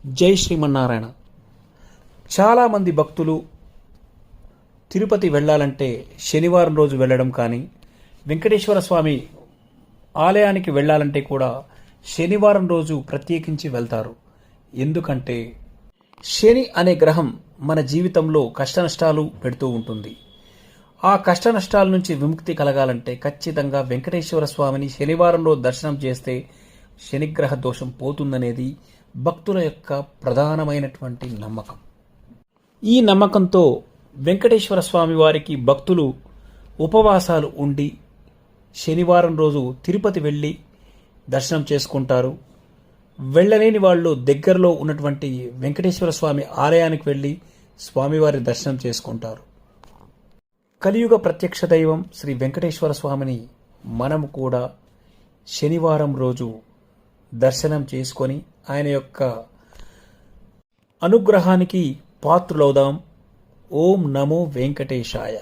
జై శ్రీమన్నారాయణ. చాలామంది భక్తులు తిరుపతి వెళ్ళాలంటే శనివారం రోజు వెళ్ళడం కానీ, వెంకటేశ్వర స్వామి ఆలయానికి వెళ్ళాలంటే కూడా శనివారం రోజు ప్రత్యేకించి వెళ్తారు. ఎందుకంటే శని అనే గ్రహం మన జీవితంలో కష్టనష్టాలు పెడుతూ ఉంటుంది. ఆ కష్టనష్టాల నుంచి విముక్తి కలగాలంటే ఖచ్చితంగా వెంకటేశ్వర స్వామిని శనివారం రోజు దర్శనం చేస్తే శనిగ్రహ దోషం పోతుందనేది భక్తుల యొక్క ప్రధానమైనటువంటి నమ్మకం. ఈ నమ్మకంతో వెంకటేశ్వర స్వామి వారికి భక్తులు ఉపవాసాలు ఉండి శనివారం రోజు తిరుపతి వెళ్ళి దర్శనం చేసుకుంటారు. వెళ్ళలేని వాళ్ళు దగ్గరలో ఉన్నటువంటి వెంకటేశ్వర స్వామి ఆలయానికి వెళ్ళి స్వామివారి దర్శనం చేసుకుంటారు. కలియుగ ప్రత్యక్ష దైవం శ్రీ వెంకటేశ్వర స్వామిని మనము కూడా శనివారం రోజు దర్శనం చేసుకొని ఆయన యొక్క అనుగ్రహానికి పాత్రులవుదాం. ఓం నమో వెంకటేశాయ.